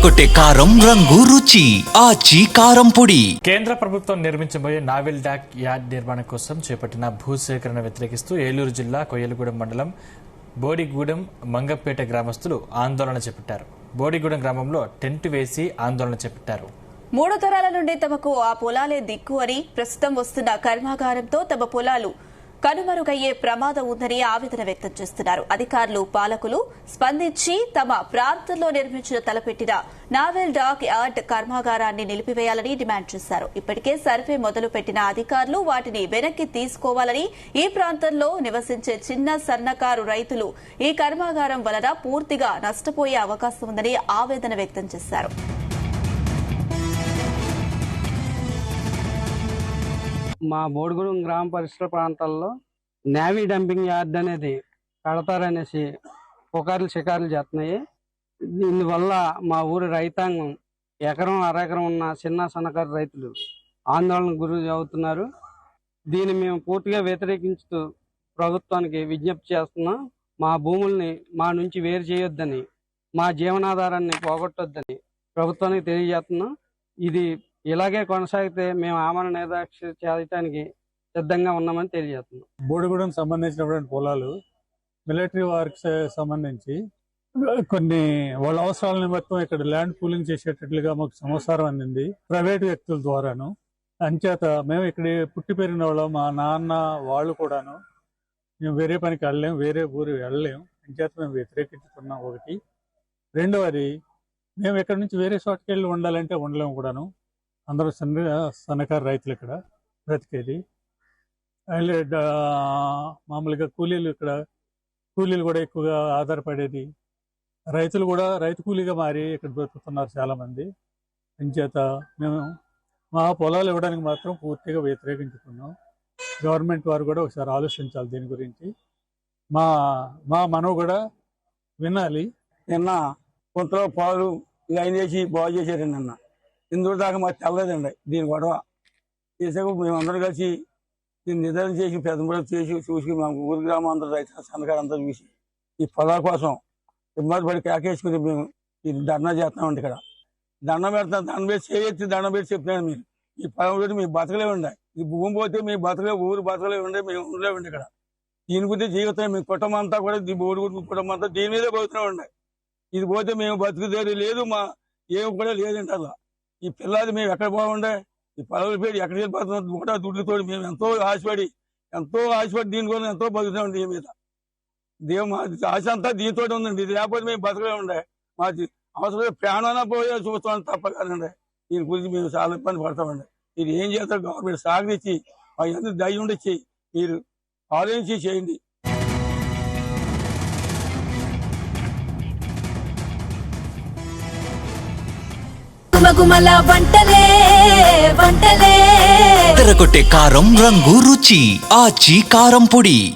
కొట్టే కారం రంగు రుచి ఆచి కారం పొడి. కేంద్ర ప్రభుత్వం నిర్మించబోయే నావెల్ డాక్ యార్డ్ నిర్మాణం కోసం చేపట్టిన భూసేకరణ వ్యతిరేకిస్తూ ఏలూరు జిల్లా కొయ్యలగూడెం మండలం బోడిగూడెం మంగంపేట గ్రామస్తులు ఆందోళన చేపట్టారు. బోడిగూడెం గ్రామంలో టెంట్ వేసి ఆందోళన చేపట్టారు. 3 తరాల నుండి తమకు ఆ పొలాలే దిక్కు అని, ప్రస్తుతం వస్తున్న కర్మాగారంతో తమ పొలాలు కనుమరుగయ్యే ప్రమాదం ఉందని ఆవేదన వ్యక్తం చేస్తున్నారు. అధికారులు, పాలకులు స్పందించి తమ ప్రాంతంలో నిర్మించిన తలపెట్టిన నావెల్ డాక్ యార్డ్ కర్మాగారాన్ని నిలిపివేయాలని డిమాండ్ చేశారు. ఇప్పటికే సర్వే మొదలు పెట్టిన అధికారులు వాటిని వెనక్కి తీసుకోవాలని, ఈ ప్రాంతంలో నివసించే చిన్న సన్నకారు రైతులు ఈ కర్మాగారం వలన పూర్తిగా నష్టపోయే అవకాశం ఉందని ఆవేదన వ్యక్తం చేశారు. మా బోడిగూడెం గ్రామ పరిసర ప్రాంతాల్లో నేవీ డంపింగ్ యార్డ్ అనేది కడతారనేసి పుకార్లు షికార్లు చేస్తున్నాయి. దీనివల్ల మా ఊరి రైతాంగం ఎకరం అరెకరం ఉన్న చిన్న సన్నకారు రైతులు ఆందోళనకు గురి అవుతున్నారు. దీన్ని మేము పూర్తిగా వ్యతిరేకించుతూ ప్రభుత్వానికి విజ్ఞప్తి చేస్తున్నాం. మా భూముల్ని మా నుంచి వేరు చేయొద్దని, మా జీవనాధారాన్ని పోగొట్టొద్దని ప్రభుత్వానికి తెలియజేస్తున్నాం. ఇది ఇలాగే కొనసాగితే మేము ఆమరణ నిరాక్ష చేయడానికి సిద్ధంగా ఉన్నామని తెలియజేస్తున్నాం. బోడిగూడెం సంబంధించినటువంటి పొలాలు మిలిటరీ వారికి సంబంధించి కొన్ని వాళ్ళ అవసరాల నిమిత్తం ఇక్కడ ల్యాండ్ పూలింగ్ చేసేటట్లుగా మాకు సమాచారం అందింది ప్రైవేట్ వ్యక్తుల ద్వారాను. అంచేత మేము ఇక్కడ పుట్టి పెరిగిన వాళ్ళు, మా నాన్న వాళ్ళు కూడాను మేము వేరే పనికి వెళ్ళలేము, వేరే ఊరు వెళ్ళలేము. అంచేత మేము వ్యతిరేకించుకున్నాం. ఒకటి. రెండవది, మేము ఇక్కడ నుంచి వేరే చోటుకి వెళ్ళి ఉండాలంటే ఉండలేము కూడాను. అందరూ సన్నకారు రైతులు ఇక్కడ బ్రతికేది. మామూలుగా కూలీలు కూడా ఎక్కువగా ఆధారపడేది. రైతులు కూడా రైతు కూలీగా మారి ఇక్కడ బ్రతుకుతున్నారు చాలా మంది. అంచేత మేము మా పొలాలు ఇవ్వడానికి మాత్రం పూర్తిగా వ్యతిరేకించుకున్నాం. గవర్నమెంట్ వారు కూడా ఒకసారి ఆలోచించాలి దీని గురించి. మా మనవి కూడా వినాలి. నిన్న కొంతలో పాలు లైన్ వేసి బాగు చేశారండి. నిన్న ఇందులో దాకా మాకు తెల్లదండి దీని గొడవ చేసాక మేమందరం కలిసి దీన్ని నిర్ధారణ చేసి పెద్ద చేసి చూసి మా ఊరి గ్రామం అందరూ రైతు సన్నకారు అందరూ చూసి ఈ పొలాల కోసం ఇబ్బంది పడి కేకేసుకుని మేము ఇది ధర్నా చేస్తున్నామండి. ఇక్కడ దండం పెడతాం, దండం పెట్టి చేయొచ్చి దండం పెట్టి చెప్తున్నాడు. మీరు ఈ పొలం పెట్టి మీ బతకలే ఉండే, ఈ భూమి పోతే మీ బతకలే, ఊరు బతకలే ఉండే, మేము ఉండలేవండి ఇక్కడ. దీని గురించి జీవితం మీ కుటుంబం అంతా కూడా బోడిగూడెం కుటుంబం అంతా దీని మీదే బతుకుతూ ఉండే. ఇది పోతే మేము బతుకుదేరి లేదు, మా ఏమి కూడా లేదండి. అలా ఈ పిల్లలు మేము ఎక్కడ బాగుండే, ఈ పొలాలు పెట్టి ఎక్కడికి వెళ్ళిపోతున్నాం కూడా దుడ్డుతో మేము ఎంతో ఆశపడి దీనికోసం ఎంతో బతుకుతామండి. దీని మీద మా ఆశ అంతా దీంతో ఉందండి. ఇది లేకపోతే మేము బతకలే ఉండే, మాది అవసరం ప్రాణాన పోయే చూస్తాం తప్ప కాదండి. దీని గురించి మేము చాలా ఇబ్బంది పడతామండి. మీరు ఏం చేస్తారు, గవర్నమెంట్ సాగనిచ్చి మా ఎంత దయ ఉండిచ్చి మీరు ఆలోచించి చేయండి. కొట్టే కారం రంగు రుచి ఆచి కారం పొడి.